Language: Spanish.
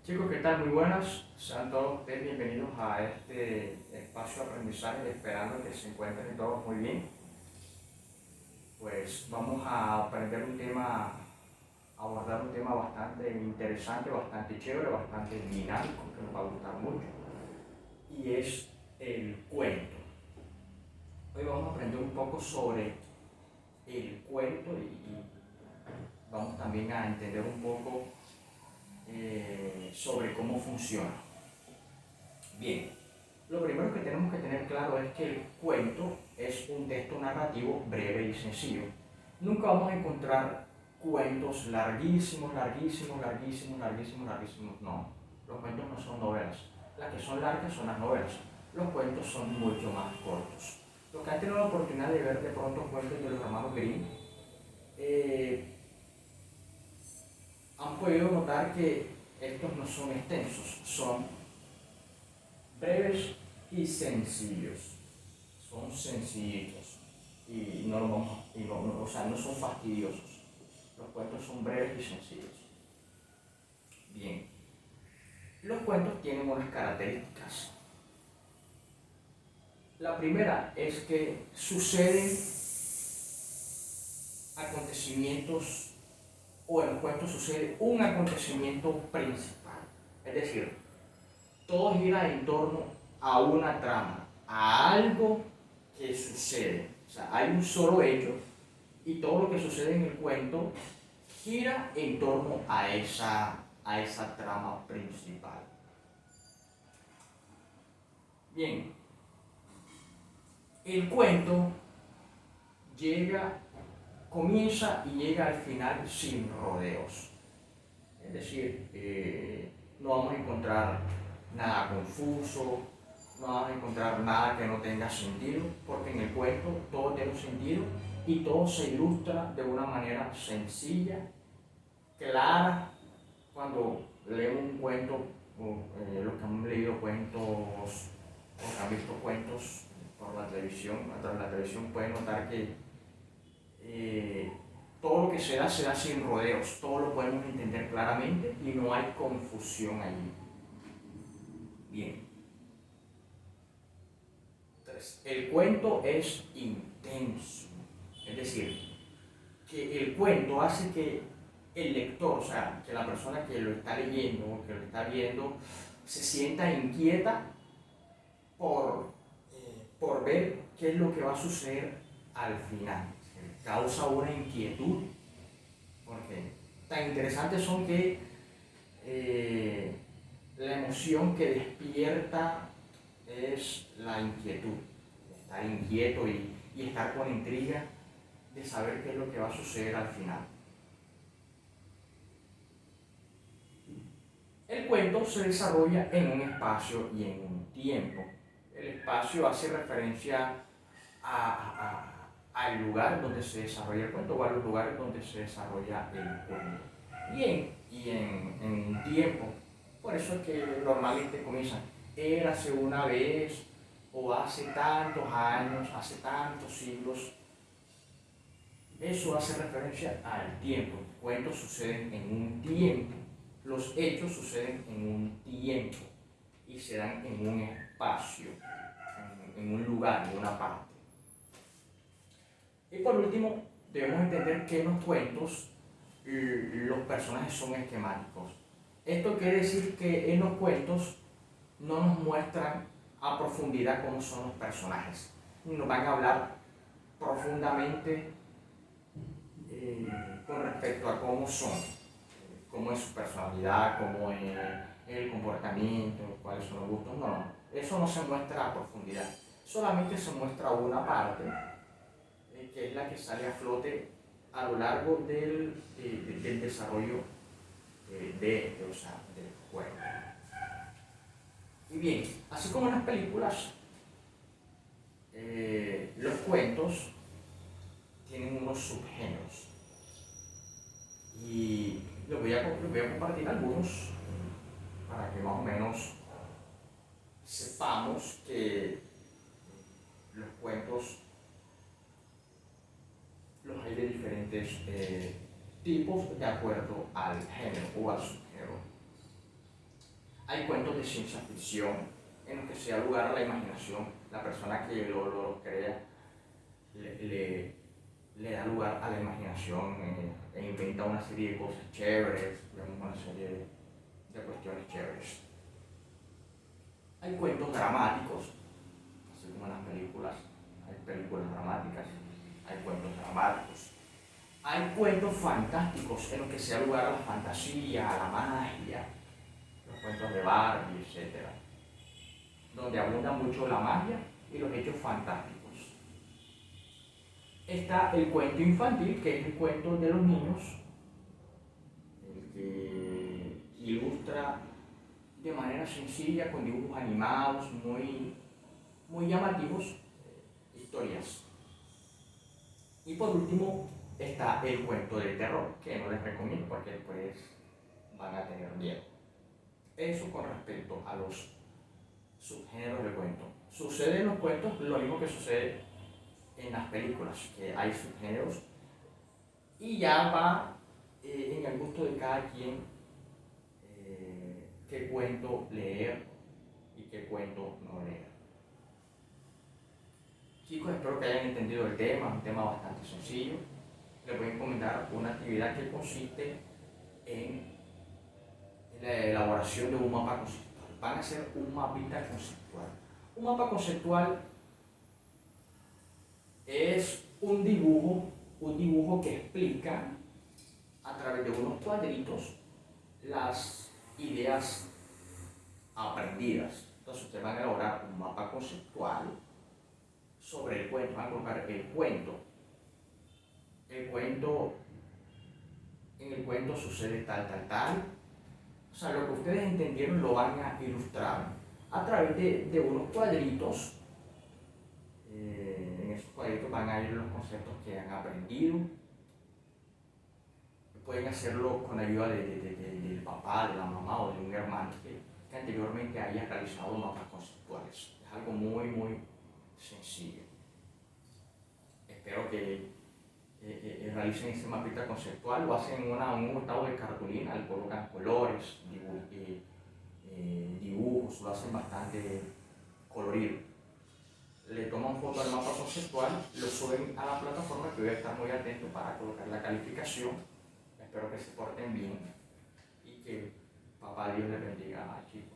Chicos, ¿qué tal? Muy buenas. Sean todos ustedes bienvenidos a este espacio de aprendizaje, esperando que se encuentren todos muy bien. Pues vamos a aprender un tema, a abordar un tema bastante interesante, bastante chévere, bastante dinámico, que nos va a gustar mucho, y es el cuento. Hoy vamos a aprender un poco sobre el cuento y vamos también a entender un poco sobre cómo funciona. Bien, lo primero que tenemos que tener claro es que el cuento es un texto narrativo breve y sencillo. Nunca vamos a encontrar cuentos larguísimos, larguísimos, larguísimos, larguísimos, larguísimos. No, los cuentos no son novelas. Las que son largas son las novelas. Los cuentos son mucho más cortos. Los que han tenido la oportunidad de ver de pronto cuentos de los hermanos Grimm han podido notar que estos no son extensos, son breves y sencillos. Son sencillitos y no lo vamos, o sea, no son fastidiosos. Los cuentos son breves y sencillos. Bien, los cuentos tienen unas características. La primera es que suceden acontecimientos, o en los cuentos sucede un acontecimiento principal. Es decir, todo gira en torno a una trama, a algo que sucede. O sea, hay un solo hecho y todo lo que sucede en el cuento gira en torno a esa trama principal. Bien, el cuento comienza y llega al final sin rodeos. Es decir, no vamos a encontrar nada confuso, no vamos a encontrar nada que no tenga sentido, porque en el cuento todo tiene un sentido y todo se ilustra de una manera sencilla, clara. Cuando leemos un cuento, los que han leído cuentos o que han visto cuentos por la televisión, a través de la televisión, pueden notar que todo lo que se da sin rodeos, todo lo podemos entender claramente y no hay confusión allí. Bien. Entonces, el cuento es intenso, es decir, que el cuento hace que el lector, o sea, que la persona que lo está leyendo o que lo está viendo, se sienta inquieta por, por ver qué es lo que va a suceder al final. Causa una inquietud, porque tan interesantes son que la emoción que despierta es la inquietud, estar inquieto y estar con intriga de saber qué es lo que va a suceder al final. El cuento se desarrolla en un espacio y en un tiempo. El espacio hace referencia al lugar donde se desarrolla el cuento o a los lugares donde se desarrolla el cuento. Y en un tiempo. Por eso es que normalmente comienzan, érase una vez, o hace tantos años, hace tantos siglos. Eso hace referencia al tiempo. Los cuentos suceden en un tiempo. Los hechos suceden en un tiempo y se dan en un espacio, en un lugar, en una parte. Y por último, debemos entender que en los cuentos los personajes son esquemáticos. Esto quiere decir que en los cuentos no nos muestran a profundidad cómo son los personajes. Nos van a hablar profundamente con respecto a cómo son, cómo es su personalidad, cómo es el comportamiento, cuáles son los gustos. No, eso no se muestra a profundidad. Solamente se muestra una parte, que es la que sale a flote a lo largo del desarrollo del juego. Y bien, así como en las películas, los cuentos tienen unos subgéneros. Y les voy a compartir algunos para que más o menos sepamos que los cuentos los hay de diferentes tipos de acuerdo al género o al subgénero. Hay cuentos de ciencia ficción en los que se da lugar a la imaginación. La persona que lo crea le da lugar a la imaginación e inventa una serie de cosas chéveres, digamos, una serie de cuestiones chéveres. Hay cuentos dramáticos, así como en las películas, hay películas dramáticas, hay cuentos dramáticos. Hay cuentos fantásticos en los que se da lugar a la fantasía, a la magia, los cuentos de Barbie, etc., donde abunda mucho la magia y los hechos fantásticos. Está el cuento infantil, que es el cuento de los niños, el que ilustra de manera sencilla, con dibujos animados, muy llamativos, historias. Y por último está el cuento de terror, que no les recomiendo porque después van a tener miedo. Eso con respecto a los subgéneros del cuento. Sucede en los cuentos lo mismo que sucede en las películas, que hay subgéneros y ya va en el gusto de cada quien qué cuento leer y qué cuento no leer. Chicos, espero que hayan entendido el tema, un tema bastante sencillo. Les voy a encomendar una actividad que consiste en la elaboración de un mapa conceptual. Van a hacer un mapita conceptual. Un mapa conceptual es un dibujo que explica a través de unos cuadritos las ideas aprendidas. Entonces ustedes van a elaborar un mapa conceptual sobre el cuento, van a colocar el cuento. En el cuento sucede tal. O sea, lo que ustedes entendieron lo van a ilustrar a través de unos cuadritos. En esos cuadritos van a ir los conceptos que han aprendido. Pueden hacerlo con ayuda del papá, de la mamá o de un hermano que anteriormente haya realizado mapas conceptuales. Es algo muy sencillo. Espero que realicen ese mapita conceptual, lo hacen en un estado de cartulina, le colocan colores, dibujos, lo hacen bastante colorido. Le toman foto al mapa conceptual, lo suben a la plataforma, que voy a estar muy atento para colocar la calificación. Espero que se porten bien y que papá Dios les bendiga, chicos.